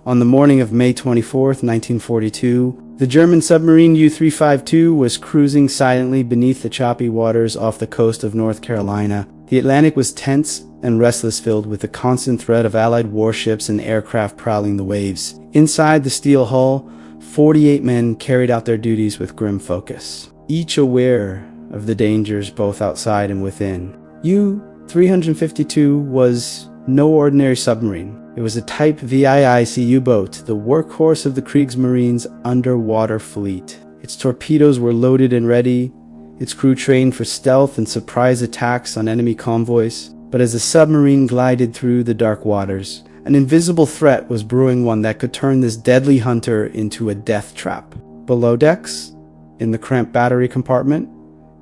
On the morning of May 24, 1942, the German submarine U-352 was cruising silently beneath the choppy waters off the coast of North Carolina. The Atlantic was tense and restless, filled with the constant threat of Allied warships and aircraft prowling the waves. Inside the steel hull, 48 men carried out their duties with grim focus, each aware of the dangers both outside and within. U-352 was no ordinary submarine. It was a Type VIIC U-boat, the workhorse of the Kriegsmarine's underwater fleet. Its torpedoes were loaded and ready, its crew trained for stealth and surprise attacks on enemy convoys. But as the submarine glided through the dark waters, an invisible threat was brewing, one that could turn this deadly hunter into a death trap. Below decks, in the cramped battery compartment,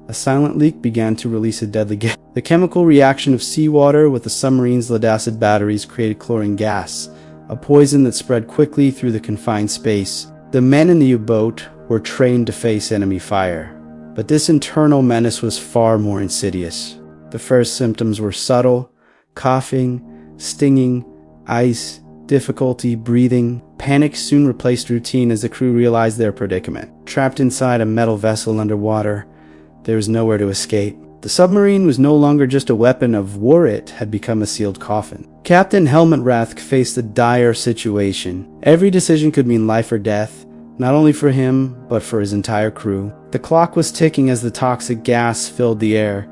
a silent leak began to release a deadly gas. The chemical reaction of seawater with the submarine's lead-acid batteries created chlorine gas, a poison that spread quickly through the confined space. The men in the U-boat were trained to face enemy fire, but this internal menace was far more insidious. The first symptoms were subtle: coughing, stinging, ice, difficulty breathing. Panic soon replaced routine as the crew realized their predicament. Trapped inside a metal vessel underwater, there was nowhere to escape. The submarine was no longer just a weapon of war, it had become a sealed coffin. Captain Helmut Rathke faced a dire situation. Every decision could mean life or death, not only for him, but for his entire crew. The clock was ticking as the toxic gas filled the air,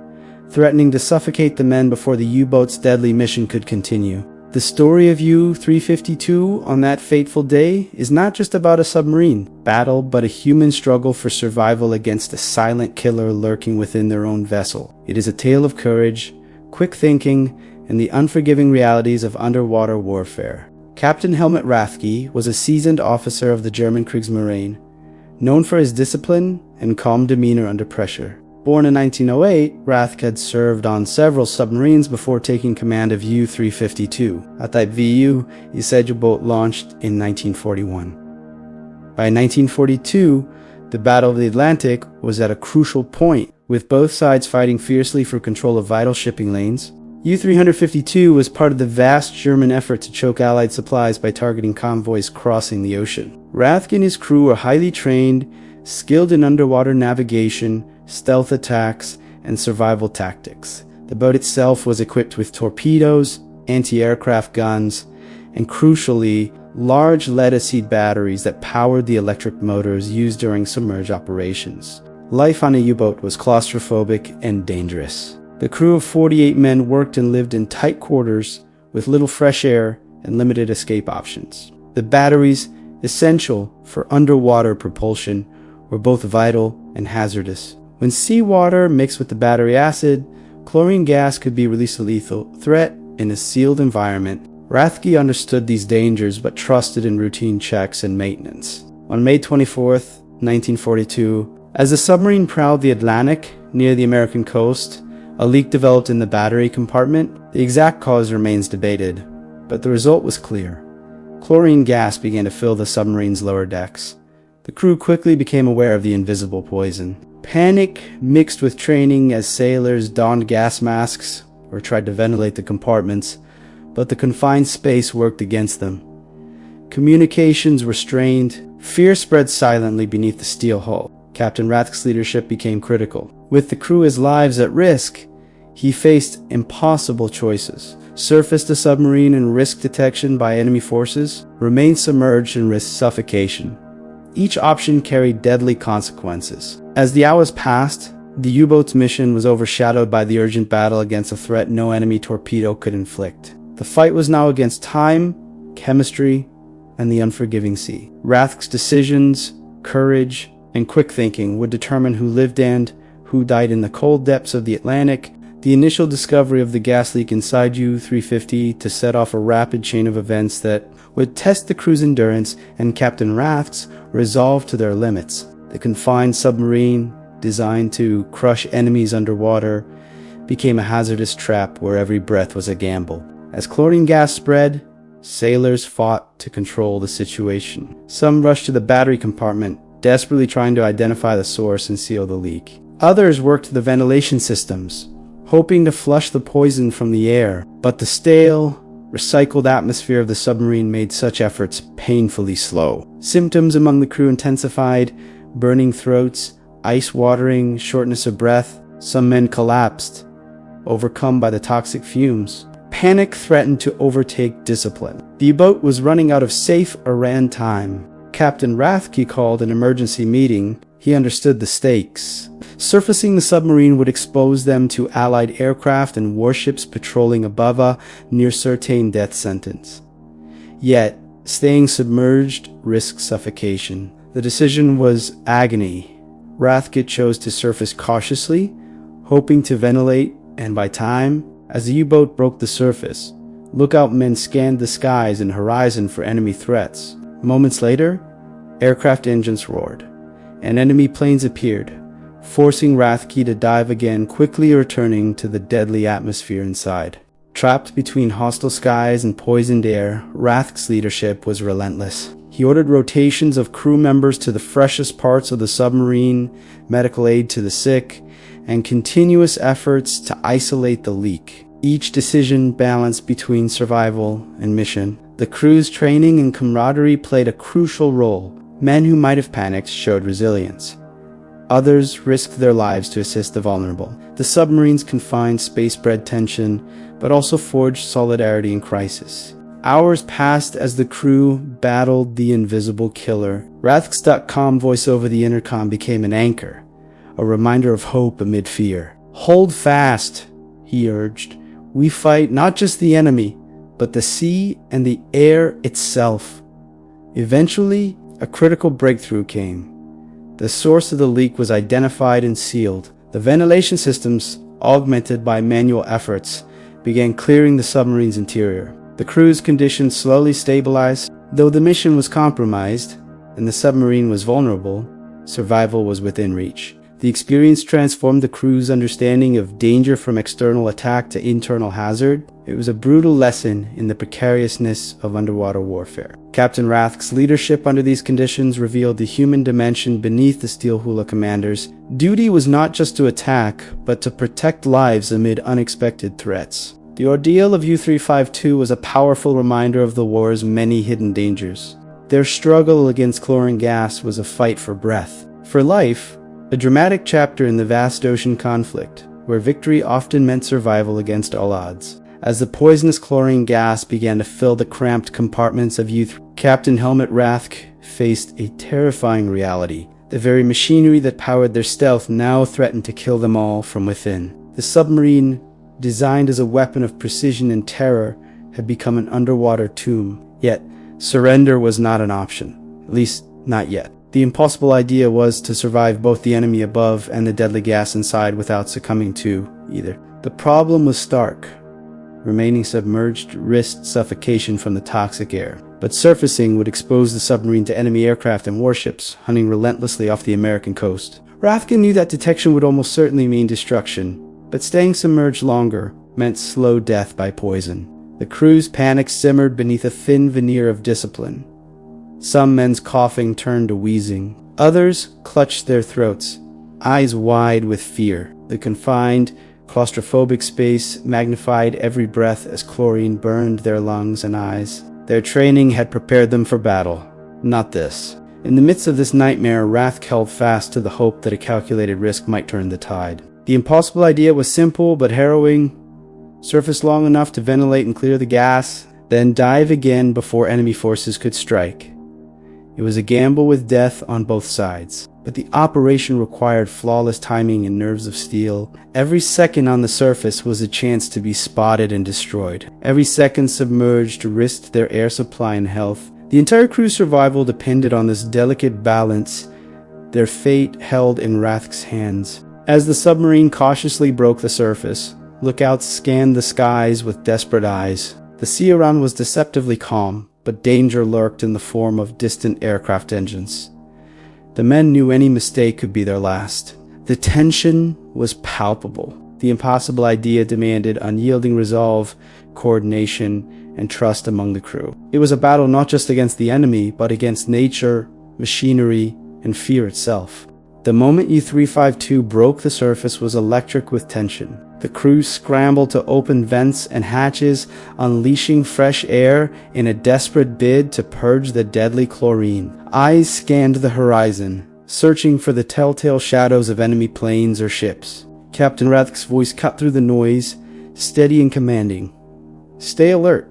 threatening to suffocate the men before the U-boat's deadly mission could continue. The story of U-352 on that fateful day is not just about a submarine battle, but a human struggle for survival against a silent killer lurking within their own vessel. It is a tale of courage, quick thinking, and the unforgiving realities of underwater warfare. Captain Helmut Rathke was a seasoned officer of the German Kriegsmarine, known for his discipline and calm demeanor under pressure. Born in 1908, Rathke had served on several submarines before taking command of U-352, a Type VU U-boat launched in 1941. By 1942, the Battle of the Atlantic was at a crucial point, with both sides fighting fiercely for control of vital shipping lanes. U-352 was part of the vast German effort to choke Allied supplies by targeting convoys crossing the ocean. Rathke and his crew were highly trained, skilled in underwater navigation, stealth attacks, and survival tactics. The boat itself was equipped with torpedoes, anti-aircraft guns, and crucially, large lead-acid batteries that powered the electric motors used during submerged operations. Life on a U-boat was claustrophobic and dangerous. The crew of 48 men worked and lived in tight quarters with little fresh air and limited escape options. The batteries, essential for underwater propulsion, were both vital and hazardous. When seawater mixed with the battery acid, chlorine gas could be released, a lethal threat in a sealed environment. Rathke understood these dangers but trusted in routine checks and maintenance. On May 24, 1942, as the submarine prowled the Atlantic near the American coast, a leak developed in the battery compartment. The exact cause remains debated, but the result was clear. Chlorine gas began to fill the submarine's lower decks. The crew quickly became aware of the invisible poison. Panic mixed with training as sailors donned gas masks or tried to ventilate the compartments, but the confined space worked against them. Communications were strained. Fear spread silently beneath the steel hull. Captain Rathke's leadership became critical. With the crew's lives at risk, he faced impossible choices: surface the submarine and risk detection by enemy forces, remain submerged and risk suffocation. Each option carried deadly consequences. As the hours passed, the U-boat's mission was overshadowed by the urgent battle against a threat no enemy torpedo could inflict. The fight was now against time, chemistry, and the unforgiving sea. Rathke's decisions, courage, and quick thinking would determine who lived and who died in the cold depths of the Atlantic. The initial discovery of the gas leak inside U-350 to set off a rapid chain of events that would test the crew's endurance and Captain Rathke's resolve to their limits. The confined submarine, designed to crush enemies underwater, became a hazardous trap where every breath was a gamble. As chlorine gas spread, sailors fought to control the situation. Some rushed to the battery compartment, desperately trying to identify the source and seal the leak. Others worked the ventilation systems, hoping to flush the poison from the air. But the stale, recycled atmosphere of the submarine made such efforts painfully slow. Symptoms among the crew intensified: burning throats, ice watering, shortness of breath. Some men collapsed, overcome by the toxic fumes. Panic threatened to overtake discipline. The U-boat was running out of safe Iran time. Captain Rathke called an emergency meeting. He understood the stakes. Surfacing the submarine would expose them to Allied aircraft and warships patrolling above a near-certain death sentence. Yet, staying submerged risked suffocation. The decision was agony. Rathke chose to surface cautiously, hoping to ventilate, and by time, as the U-boat broke the surface, lookout men scanned the skies and horizon for enemy threats. Moments later, aircraft engines roared, and enemy planes appeared, forcing Rathke to dive again, quickly returning to the deadly atmosphere inside. Trapped between hostile skies and poisoned air, Rathke's leadership was relentless. He ordered rotations of crew members to the freshest parts of the submarine, medical aid to the sick, and continuous efforts to isolate the leak. Each decision balanced between survival and mission. The crew's training and camaraderie played a crucial role. Men who might have panicked showed resilience. Others risked their lives to assist the vulnerable. The submarines confined space-bred tension, but also forged solidarity in crisis. Hours passed as the crew battled the invisible killer. Rathke's.com voice over the intercom became an anchor, a reminder of hope amid fear. "Hold fast," he urged. "We fight not just the enemy, but the sea and the air itself." Eventually, a critical breakthrough came. The source of the leak was identified and sealed. The ventilation systems, augmented by manual efforts, began clearing the submarine's interior. The crew's conditions slowly stabilized. Though the mission was compromised and the submarine was vulnerable, survival was within reach. The experience transformed the crew's understanding of danger from external attack to internal hazard. It was a brutal lesson in the precariousness of underwater warfare. Captain Rathke's leadership under these conditions revealed the human dimension beneath the Steel Hula commanders. Duty was not just to attack, but to protect lives amid unexpected threats. The ordeal of U-352 was a powerful reminder of the war's many hidden dangers. Their struggle against chlorine gas was a fight for breath, for life, a dramatic chapter in the vast ocean conflict, where victory often meant survival against all odds. As the poisonous chlorine gas began to fill the cramped compartments of Captain Helmut Rathke faced a terrifying reality. The very machinery that powered their stealth now threatened to kill them all from within. The submarine, designed as a weapon of precision and terror, had become an underwater tomb. Yet, surrender was not an option, at least not yet. The impossible idea was to survive both the enemy above and the deadly gas inside without succumbing to either. The problem was stark. Remaining submerged risked suffocation from the toxic air, but surfacing would expose the submarine to enemy aircraft and warships hunting relentlessly off the American coast. Rathke knew that detection would almost certainly mean destruction, but staying submerged longer meant slow death by poison. The crew's panic simmered beneath a thin veneer of discipline. Some men's coughing turned to wheezing. Others clutched their throats, eyes wide with fear. The confined, claustrophobic space magnified every breath as chlorine burned their lungs and eyes. Their training had prepared them for battle, not this. In the midst of this nightmare, Rathke held fast to the hope that a calculated risk might turn the tide. The impossible idea was simple but harrowing. Surface long enough to ventilate and clear the gas, then dive again before enemy forces could strike. It was a gamble with death on both sides, but the operation required flawless timing and nerves of steel. Every second on the surface was a chance to be spotted and destroyed. Every second submerged risked their air supply and health. The entire crew's survival depended on this delicate balance, their fate held in Rathke's hands. As the submarine cautiously broke the surface, lookouts scanned the skies with desperate eyes. The sea around was deceptively calm, but danger lurked in the form of distant aircraft engines. The men knew any mistake could be their last. The tension was palpable. The impossible idea demanded unyielding resolve, coordination, and trust among the crew. It was a battle not just against the enemy, but against nature, machinery, and fear itself. The moment U-352 broke the surface was electric with tension. The crew scrambled to open vents and hatches, unleashing fresh air in a desperate bid to purge the deadly chlorine. Eyes scanned the horizon, searching for the telltale shadows of enemy planes or ships. Captain Rathke's voice cut through the noise, steady and commanding. "Stay alert.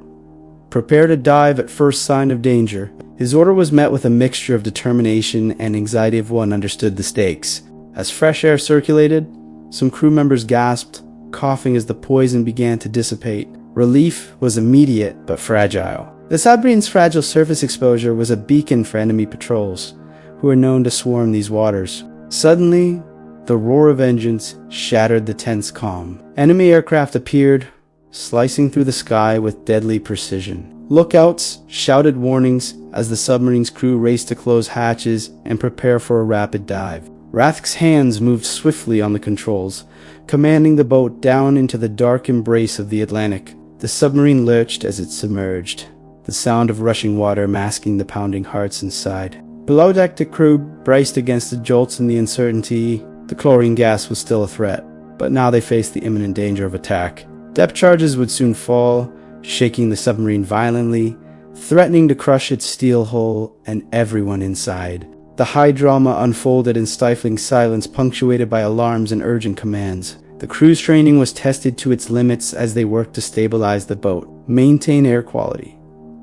Prepare to dive at first sign of danger." His order was met with a mixture of determination and anxiety of one understood the stakes. As fresh air circulated, some crew members gasped, coughing as the poison began to dissipate. Relief was immediate but fragile. The submarine's fragile surface exposure was a beacon for enemy patrols, who were known to swarm these waters. Suddenly, the roar of engines shattered the tense calm. Enemy aircraft appeared, slicing through the sky with deadly precision. Lookouts shouted warnings as the submarine's crew raced to close hatches and prepare for a rapid dive. Rathke's hands moved swiftly on the controls, commanding the boat down into the dark embrace of the Atlantic. The submarine lurched as it submerged, the sound of rushing water masking the pounding hearts inside. Below deck, the crew braced against the jolts and the uncertainty. The chlorine gas was still a threat, but now they faced the imminent danger of attack. Depth charges would soon fall, shaking the submarine violently, threatening to crush its steel hull and everyone inside. The high drama unfolded in stifling silence, punctuated by alarms and urgent commands. The crew's training was tested to its limits as they worked to stabilize the boat, maintain air quality,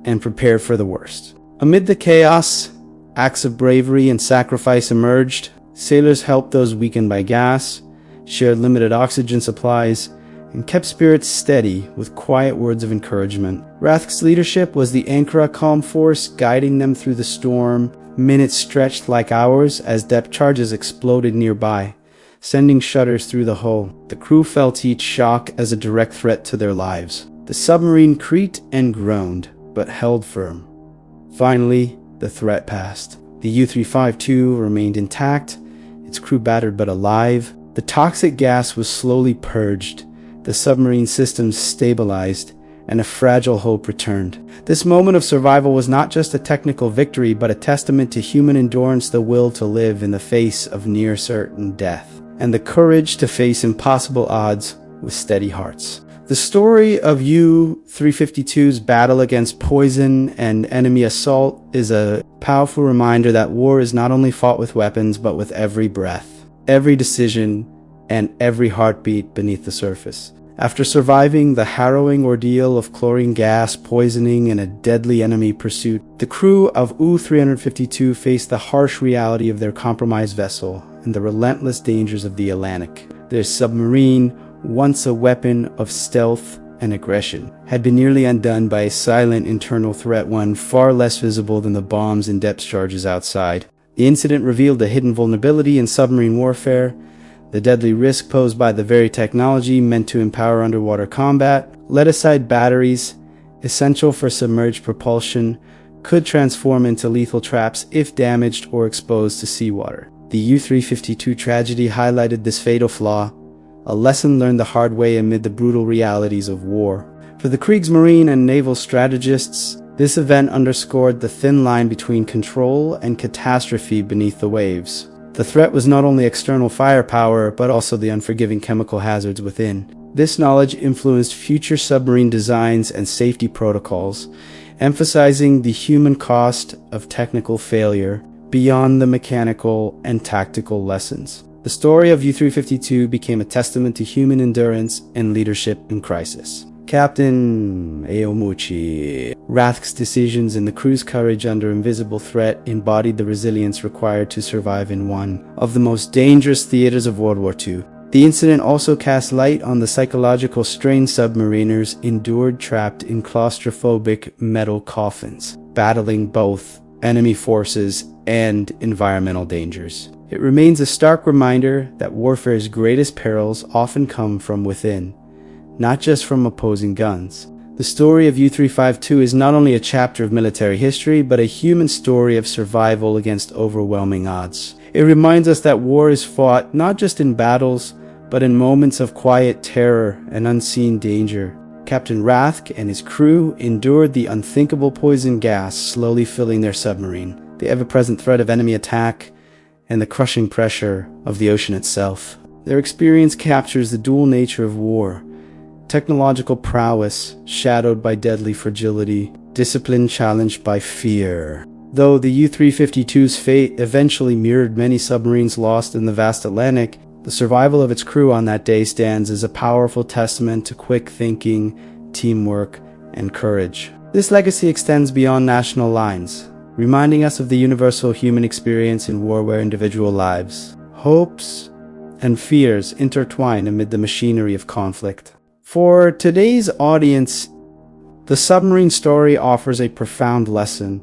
and prepare for the worst. Amid the chaos, acts of bravery and sacrifice emerged. Sailors helped those weakened by gas, shared limited oxygen supplies, and kept spirits steady with quiet words of encouragement. Rathke's leadership was the anchor, a calm force guiding them through the storm. Minutes stretched like hours as depth charges exploded nearby, sending shudders through the hull. The crew felt each shock as a direct threat to their lives. The submarine creaked and groaned, but held firm. Finally, the threat passed. The U-352 remained intact, its crew battered but alive. The toxic gas was slowly purged, the submarine systems stabilized, and a fragile hope returned. This moment of survival was not just a technical victory, but a testament to human endurance, the will to live in the face of near-certain death, and the courage to face impossible odds with steady hearts. The story of U-352's battle against poison and enemy assault is a powerful reminder that war is not only fought with weapons, but with every breath, every decision, and every heartbeat beneath the surface. After surviving the harrowing ordeal of chlorine gas poisoning and a deadly enemy pursuit, the crew of U-352 faced the harsh reality of their compromised vessel and the relentless dangers of the Atlantic. Their submarine, once a weapon of stealth and aggression, had been nearly undone by a silent internal threat, one far less visible than the bombs and depth charges outside. The incident revealed a hidden vulnerability in submarine warfare, the deadly risk posed by the very technology meant to empower underwater combat. Lead-acid batteries, essential for submerged propulsion, could transform into lethal traps if damaged or exposed to seawater. The U-352 tragedy highlighted this fatal flaw, a lesson learned the hard way amid the brutal realities of war. For the Kriegsmarine and naval strategists, this event underscored the thin line between control and catastrophe beneath the waves. The threat was not only external firepower, but also the unforgiving chemical hazards within. This knowledge influenced future submarine designs and safety protocols, emphasizing the human cost of technical failure beyond the mechanical and tactical lessons. The story of U-352 became a testament to human endurance and leadership in crisis. Captain Aomuchi. Rathke's decisions and the crew's courage under invisible threat embodied the resilience required to survive in one of the most dangerous theaters of World War II. The incident also cast light on the psychological strain submariners endured trapped in claustrophobic metal coffins, battling both enemy forces and environmental dangers. It remains a stark reminder that warfare's greatest perils often come from within, not just from opposing guns. The story of U-352 is not only a chapter of military history, but a human story of survival against overwhelming odds. It reminds us that war is fought not just in battles, but in moments of quiet terror and unseen danger. Captain Rathke and his crew endured the unthinkable poison gas slowly filling their submarine, the ever-present threat of enemy attack, and the crushing pressure of the ocean itself. Their experience captures the dual nature of war: technological prowess shadowed by deadly fragility, discipline challenged by fear. Though the U-352's fate eventually mirrored many submarines lost in the vast Atlantic, the survival of its crew on that day stands as a powerful testament to quick thinking, teamwork, and courage. This legacy extends beyond national lines, reminding us of the universal human experience in war where individual lives, hopes, and fears intertwine amid the machinery of conflict. For today's audience, the submarine story offers a profound lesson.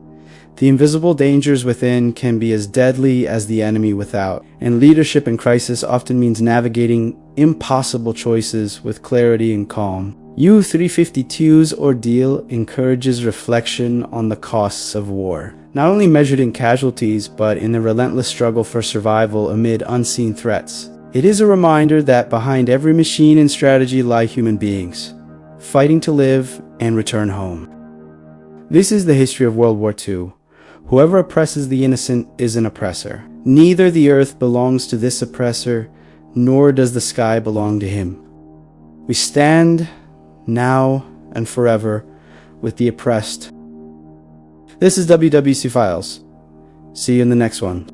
The invisible dangers within can be as deadly as the enemy without, and leadership in crisis often means navigating impossible choices with clarity and calm. U-352's ordeal encourages reflection on the costs of war, not only measured in casualties, but in the relentless struggle for survival amid unseen threats. It is a reminder that behind every machine and strategy lie human beings, fighting to live and return home. This is the history of World War II. Whoever oppresses the innocent is an oppressor. Neither the earth belongs to this oppressor, nor does the sky belong to him. We stand, now and forever, with the oppressed. This is WWC Files. See you in the next one.